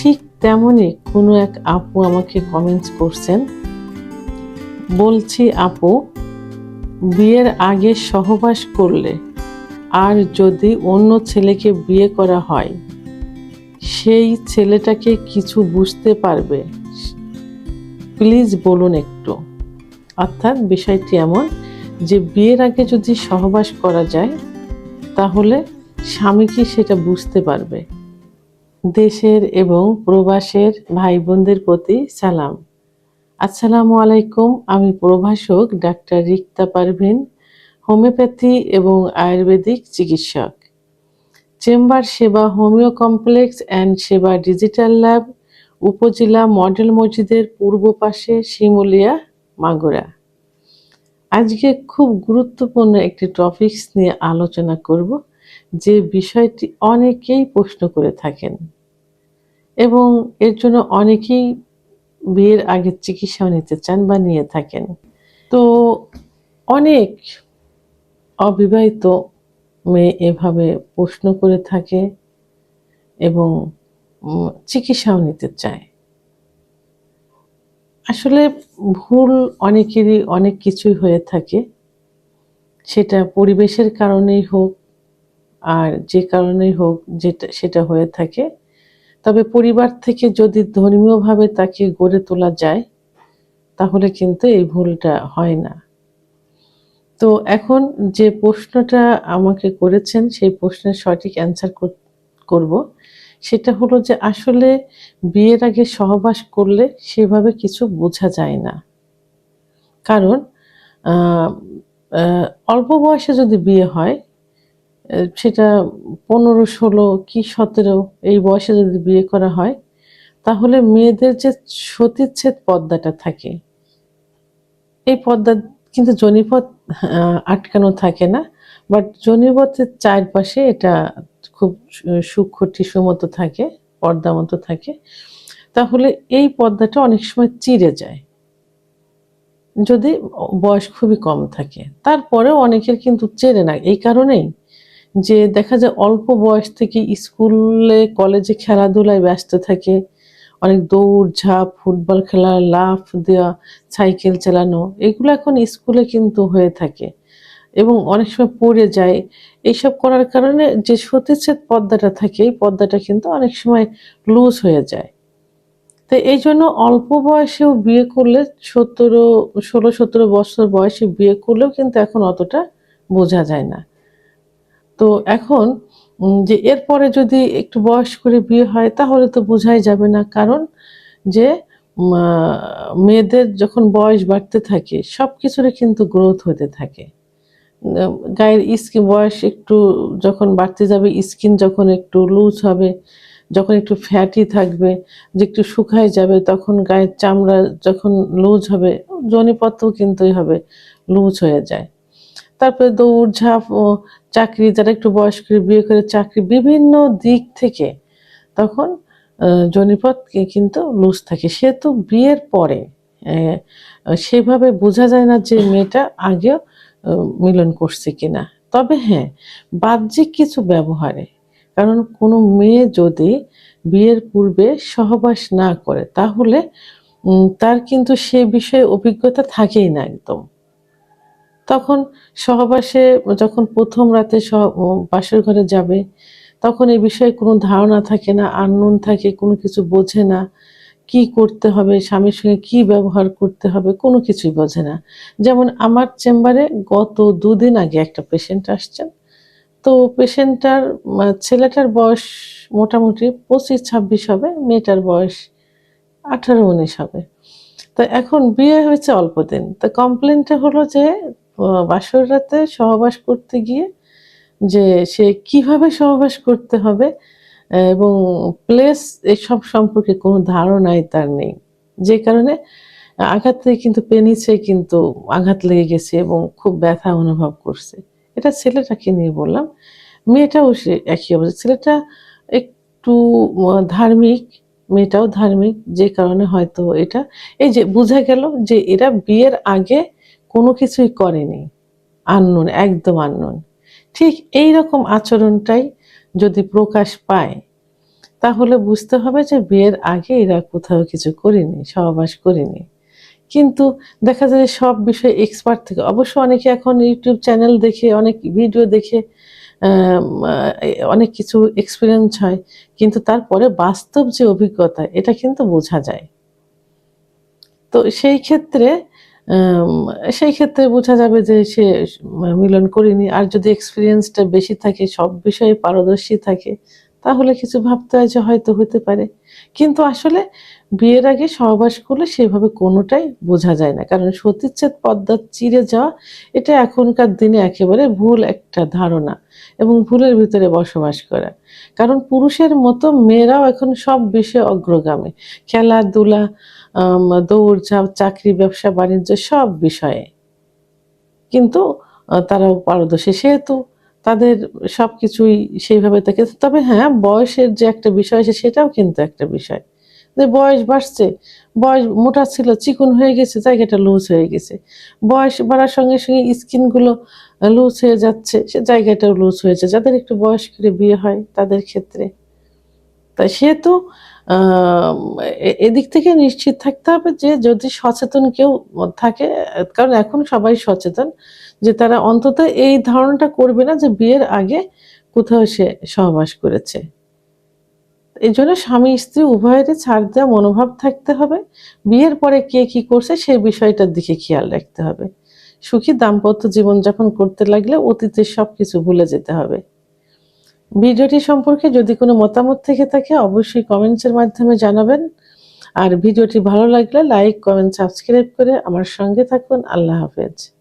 ঠিক তেমনই কোনো এক আপু আমাকে কমেন্টস করছেন, বলছি আপু, বিয়ের আগে সহবাস করলে আর যদি অন্য ছেলেকে বিয়ে করা হয়, সেই ছেলেটাকে কিছু বুঝতে পারবে? প্লিজ বলুন একটু। অর্থাৎ বিষয়টি এমন যে বিয়ের আগে যদি সহবাস করা যায় তাহলে স্বামী কি সেটা বুঝতে পারবে? দেশের এবং প্রবাসের ভাই বোনদের প্রতি সালাম। আসসালামু আলাইকুম। আমি প্রভাষক ডাক্তার রিক্তা পারভিন, হোমিওপ্যাথি এবং আয়ুর্বেদিক চিকিৎসক। চেম্বার সেবা হোমিও কমপ্লেক্স অ্যান্ড সেবা ডিজিটাল ল্যাব, উপজেলা মডেল মসজিদের পূর্ব পাশে, শিমুলিয়া, মাগুরা। আজকে খুব গুরুত্বপূর্ণ একটি টপিকস নিয়ে আলোচনা করব, যে বিষয়টি অনেকেই প্রশ্ন করে থাকেন এবং এর জন্য অনেকেই বিয়ের আগে চিকিৎসাও নিতে চান বা নিয়ে থাকেন। তো অনেক অবিবাহিত মেয়ে এভাবে প্রশ্ন করে থাকে এবং চিকিৎসাও নিতে চায়। আসলে ভুল অনেকেরই অনেক কিছুই হয়ে থাকে, সেটা পরিবেশের কারণেই হোক আর যে কারণেই হোক, সেটা হয়ে থাকে। তবে পরিবার থেকে যদি ধর্মীয়ভাবে তাকে গড়ে তোলা যায় তাহলে কিন্তু এই ভুলটা হয় না। তো এখন যে প্রশ্নটা আমাকে করেছেন সেই প্রশ্নের সঠিক অ্যান্সার করব। সেটা হলো যে আসলে বিয়ের আগে সহবাস করলে সেভাবে কিছু বোঝা যায় না। কারণ অল্প বয়সে যদি বিয়ে হয়, সেটা 15, 16 কি 17 এই বয়সে যদি বিয়ে করা হয়, তাহলে মেয়েদের যে সতীচ্ছেদ পর্দাটা থাকে, এই পর্দা কিন্তু যোনিপথ আটকানো থাকে না, বাট যোনিপথের চারপাশে এটা খুব সূক্ষ্ম টিস্যু মতো থাকে, পর্দা মতো থাকে। তাহলে এই পর্দাটা অনেক সময় চিড়ে যায় যদি বয়স খুবই কম থাকে। তারপরেও অনেকের কিন্তু চেনে না, এই কারণেই যে দেখা যায় অল্প বয়স থেকে স্কুলে কলেজে খেলাধুলায় ব্যস্ত থাকে, অনেক দৌড় ঝাঁপ, ফুটবল খেলা, লাফ দেওয়া, সাইকেল চালানো, এগুলো এখন স্কুলে কিন্তু হয়ে থাকে এবং অনেক সময় পড়ে যায়। এইসব করার কারণে যে সতীচ্ছেদ পর্দাটা থাকে, এই পর্দাটা কিন্তু অনেক সময় লুজ হয়ে যায়। তো এই জন্য অল্প বয়সেও বিয়ে করলে 16-17 বছর বয়সে বিয়ে করলেও কিন্তু এখন অতটা বোঝা যায় না। তো এখন যে এরপরে যদি একটু বয়স করে বিয়ে হয় তাহলে তো বোঝাই যাবে না। কারণ যে মেয়েদের যখন বয়স বাড়তে থাকে সব কিছুরই কিন্তু গ্রোথ হতে থাকে। গায়ের স্কিন বয়স একটু যখন বাড়তে যাবে, স্কিন যখন একটু লুজ হবে, যখন একটু ফ্যাটি থাকবে, যে একটু শুকায় যাবে, তখন গায়ের চামড়া যখন লুজ হবে, যোনিপথও কিন্তু হবে লুজ হয়ে যায়। তারপরে দৌড়ঝাঁপ ও চাকরি, যারা একটু বয়স করে বিয়ে করে চাকরি, বিভিন্ন দিক থেকে তখন যোনিপথ কিন্তু লুজ থাকে। সে তো বিয়ের পরে সেভাবে বোঝা যায় না যে মেয়েটা আগেও মিলন করছে কিনা। তবে হ্যাঁ, বাহ্যিক কিছু ব্যবহারে, কারণ কোনো মেয়ে যদি বিয়ের পূর্বে সহবাস না করে তাহলে তার কিন্তু সে বিষয়ে অভিজ্ঞতা থাকেই না একদম। তখন সহবাসে যখন প্রথম রাতে বাসর ঘরে যাবে, তখন এই বিষয়ে কোনো ধারণা থাকে না, আননোন থাকে, কোনো কিছু বোঝে না, কি করতে হবে, স্বামীর সঙ্গে কি ব্যবহার করতে হবে, কোনো কিছুই বোঝে না। যেমন আমার চেম্বারে গত 2 দিন আগে একটা পেশেন্ট আসছেন। তো পেশেন্টটার ছেলেটার বয়স মোটামুটি 25-26 হবে, মেয়েটার বয়স 18-19 হবে। তো এখন বিয়ে হয়েছে অল্প দিন। তো কমপ্লেনটা হলো যে বাসর রাতে সহবাস করতে গিয়ে যে সে কিভাবে সহবাস করতে হবে এবং প্লেস এসব সম্পর্কে কোনো ধারণাই তার নেই। যে কারণে আঘাত থেকে কিন্তু পেনিসে কিন্তু আঘাত লেগে গেছে এবং খুব ব্যথা অনুভব করছে। এটা ছেলেটাকে নিয়ে বললাম। মেয়েটাও সে একই অবস্থা। ছেলেটা একটু ধার্মিক, মেয়েটাও ধার্মিক, যে কারণে হয়তো এটা এই যে বোঝা গেল যে এরা বিয়ের আগে কোনো কিছুই করেনি, আননোন, একদম আননোন। ঠিক এইরকম আচরণটাই যদি প্রকাশ পায় তাহলে বুঝতে হবে যে বিয়ের আগে এরা কোথাও কিছু করেনি, সহবাস করেনি। কিন্তু দেখা যায় সব বিষয়ে এক্সপার্ট থেকে, অবশ্য অনেকে এখন ইউটিউব চ্যানেল দেখে, অনেক ভিডিও দেখে আম আ অনেক কিছু এক্সপেরিয়েন্স হয়। কিন্তু তারপরে বাস্তব যে অভিজ্ঞতা, এটা কিন্তু বোঝা যায়। তো আম সেই ক্ষেত্রে বোঝা যাবে যে সে মিলন করেনি। আর যদি এক্সপেরিয়েন্সটা বেশি থাকে, সব বিষয়ে পারদর্শী থাকে, তাহলে কিছু ভাবতে হয় যে হয়তো হতে পারে। কিন্তু আসলে বিয়ের আগে সহবাস করলে সেভাবে কোনটাই বোঝা যায় না। কারণ সতীচ্ছেদ পদ্মা চিড়ে যাওয়া, এটা এখনকার দিনে একেবারে ভুল একটা ধারণা এবং ভুলের ভিতরে বসবাস করা। কারণ পুরুষের মতো মেয়েরাও এখন সব বিষয়ে অগ্রগামী। খেলাধুলা, দৌড়ঝাঁপ, চাকরি, ব্যবসা-বাণিজ্য সব বিষয়ে। কিন্তু তারাও পারদর্শী। সেহেতু তাদের সবকিছুই সেইভাবে থাকে। তবে হ্যাঁ, বয়সের যে একটা বিষয় আছে সেটাও কিন্তু একটা বিষয়। যে বয়স বাড়ছে, বয়স মোটা ছিল, চিকন হয়ে গেছে, জায়গাটা লুজ হয়ে গেছে। বয়স বাড়ার সঙ্গে, সঙ্গে স্কিনগুলো লুজ হয়ে যাচ্ছে, সে জায়গাটাও লুজ হয়েছে। যাদের একটু বয়স করে বিয়ে হয় তাদের ক্ষেত্রে। তাই সেহেতু আম এদিক থেকে নিশ্চিত থাকতে হবে যে যদি সচেতন কেউ থাকে, কারণ এখন সবাই সচেতন যে তারা অন্তত এই ধারণাটা করবে না যে বিয়ের আগে কোথাও সে সহবাস করেছে। এজন্য স্বামী-স্ত্রী উভয়েরই ছাড় দেওয়া মনোভাব থাকতে হবে। বিয়ের পরে কে কি করছে সেই বিষয়টার দিকে খেয়াল রাখতে হবে। সুখী দাম্পত্য জীবনযাপন করতে লাগলে অতীতের সবকিছু ভুলে যেতে হবে। ভিডিওটি সম্পর্কে যদি কোনো মতামত থেকে থাকে অবশ্যই কমেন্টসের মাধ্যমে জানাবেন। আর ভিডিওটি ভালো লাগলে লাইক, কমেন্ট, সাবস্ক্রাইব করে আমার সঙ্গে থাকুন। আল্লাহ হাফেজ।